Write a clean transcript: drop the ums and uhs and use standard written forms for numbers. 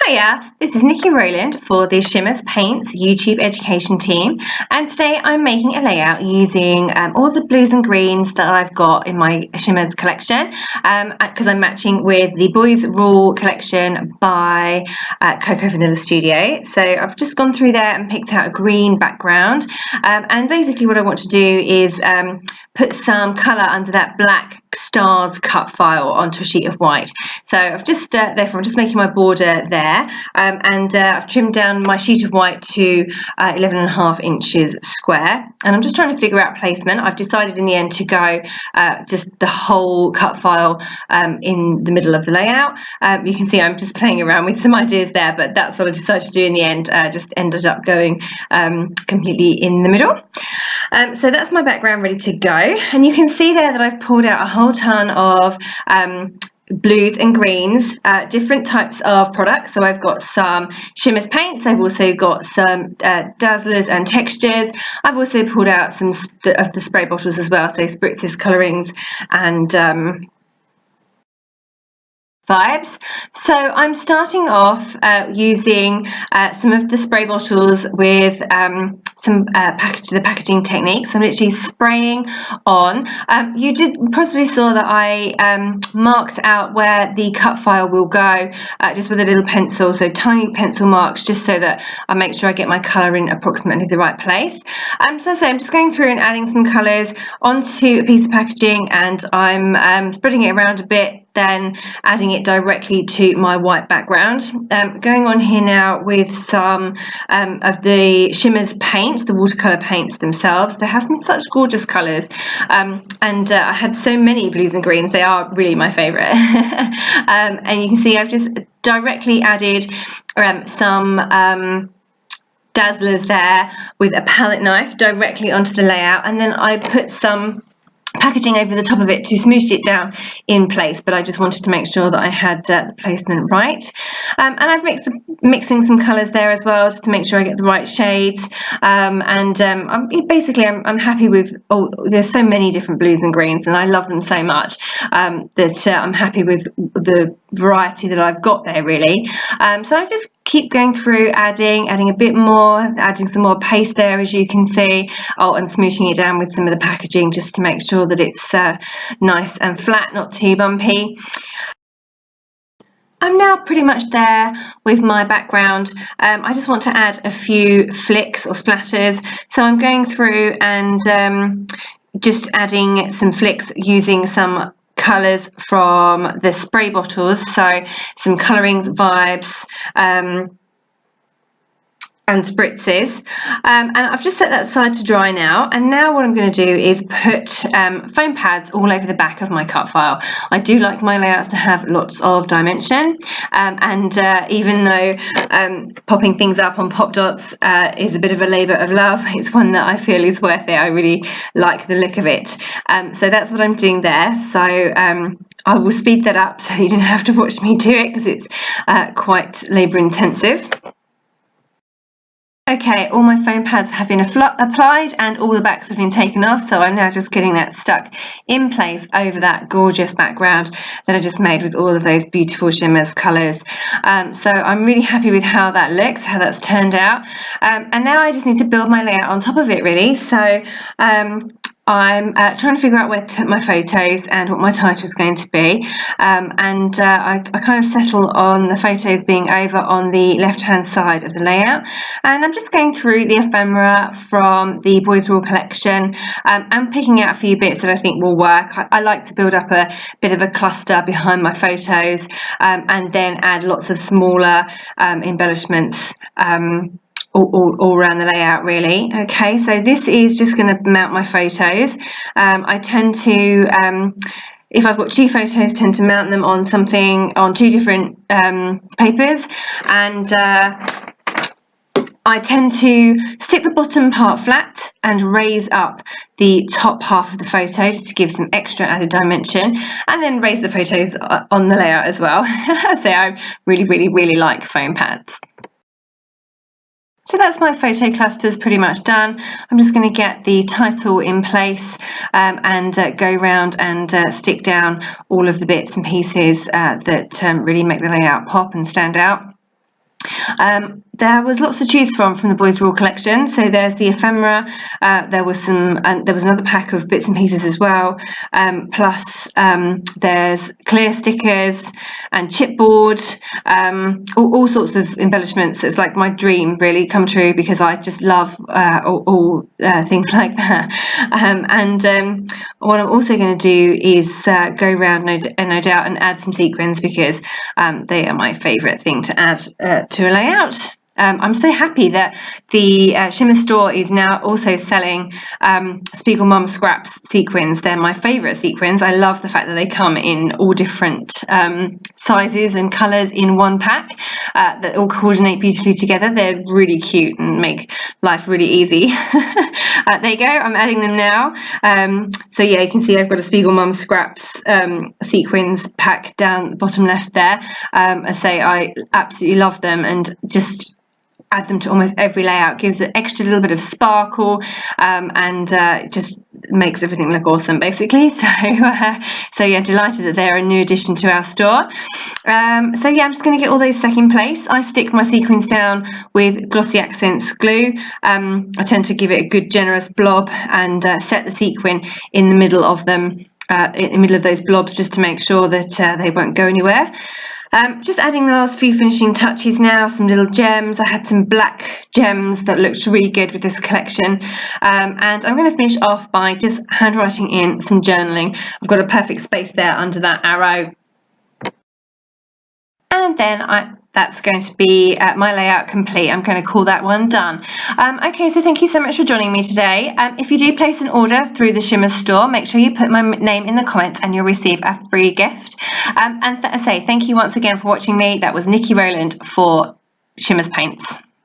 Hiya, this is Niki Rowland for the Shimmerz Paints YouTube education team, and today I'm making a layout using all the blues and greens that I've got in my Shimmerz collection because I'm matching with the Boys Rule collection by Cocoa Vanilla Studio. So I've just gone through there and picked out a green background, and basically what I want to do is put some colour under that black stars cut file onto a sheet of white. So I've just therefore I'm just making my border there, and I've trimmed down my sheet of white to 11.5 inches square, and I'm just trying to figure out placement. I've decided in the end to go just the whole cut file in the middle of the layout. You can see I'm just playing around with some ideas there, but that's what I decided to do in the end. Just ended up going completely in the middle. So that's my background ready to go, and you can see there that I've pulled out a whole ton of blues and greens, different types of products. So I've got some Shimmerz paints, I've also got some Dazzlerz and textures. I've also pulled out some of the spray bottles as well, so Spritz's, Coloringz and Vibez. So I'm starting off using some of the spray bottles with some the packaging techniques. I'm literally spraying on. You possibly saw that I marked out where the cut file will go just with a little pencil, so tiny pencil marks, just so that I make sure I get my colour in approximately the right place. So I'm just going through and adding some colours onto a piece of packaging, and I'm spreading it around a bit, then adding it directly to my white background. Going on here now with some of the Shimmerz paints, the watercolour paints themselves. They have some such gorgeous colours, and I had so many blues and greens, they are really my favourite. And you can see I've just directly added some Dazzlerz there with a palette knife directly onto the layout, and then I put some packaging over the top of it to smoosh it down in place, but I just wanted to make sure that I had the placement right. And I've mixing some colours there as well, just to make sure I get the right shades. I'm happy with, there's so many different blues and greens, and I love them so much that I'm happy with the variety that I've got there, really. So I just keep going through, adding a bit more, adding some more paste there, as you can see, and smooshing it down with some of the packaging just to make sure that it's nice and flat, not too bumpy. I'm now pretty much there with my background. I just want to add a few flicks or splatters, so I'm going through and just adding some flicks using some colours from the spray bottles, so some Coloringz, Vibez and Spritz's, and I've just set that aside to dry now. And now what I'm going to do is put foam pads all over the back of my cut file. I do like my layouts to have lots of dimension, and even though popping things up on pop dots is a bit of a labour of love, it's one that I feel is worth it. I really like the look of it, so that's what I'm doing there. So I will speed that up so you don't have to watch me do it, because it's quite labour intensive. Okay, all my foam pads have been applied and all the backs have been taken off, so I'm now just getting that stuck in place over that gorgeous background that I just made with all of those beautiful Shimmerz colours. So I'm really happy with how that looks, how that's turned out, and now I just need to build my layout on top of it, really. So I'm trying to figure out where to put my photos and what my title is going to be, and I kind of settle on the photos being over on the left hand side of the layout, and I'm just going through the ephemera from the Boys Rule collection and picking out a few bits that I think will work. I like to build up a bit of a cluster behind my photos, and then add lots of smaller embellishments all around the layout, really. Okay, so this is just going to mount my photos. I tend to, if I've got two photos, tend to mount them on two different papers, and I tend to stick the bottom part flat and raise up the top half of the photo just to give some extra added dimension, and then raise the photos on the layout as well. So I really like foam pads. So that's my photo clusters pretty much done. I'm just going to get the title in place and go around and stick down all of the bits and pieces that really make the layout pop and stand out. There was lots to choose from the Boys Rule collection. So there's the ephemera, there was another pack of bits and pieces as well, plus there's clear stickers and chipboard, all sorts of embellishments. It's like my dream really come true, because I just love all things like that. And what I'm also going to do is go around no doubt and add some sequins, because they are my favourite thing to add to a layout. I'm so happy that the Shimmerz store is now also selling Spiegalmom scraps sequins. They're my favourite sequins. I love the fact that they come in all different sizes and colours in one pack that all coordinate beautifully together. They're really cute and make life really easy. There you go, I'm adding them now. So yeah, you can see I've got a Spiegalmom scraps sequins pack down the bottom left there. I say I absolutely love them, and just add them to almost every layout. Gives an extra little bit of sparkle, and just makes everything look awesome basically. So yeah, delighted that they're a new addition to our store. So yeah, I'm just going to get all those stuck in place. I stick my sequins down with Glossy Accents glue. I tend to give it a good generous blob and set the sequin in the middle of them, in the middle of those blobs, just to make sure that they won't go anywhere. Just adding the last few finishing touches now, some little gems. I had some black gems that looked really good with this collection, and I'm going to finish off by just handwriting in some journaling. I've got a perfect space there under that arrow, and then that's going to be my layout complete. I'm going to call that one done. Okay, so thank you so much for joining me today. If you do place an order through the Shimmerz store, make sure you put my name in the comments and you'll receive a free gift. And I say thank you once again for watching me. That was Niki Rowland for Shimmerz Paints.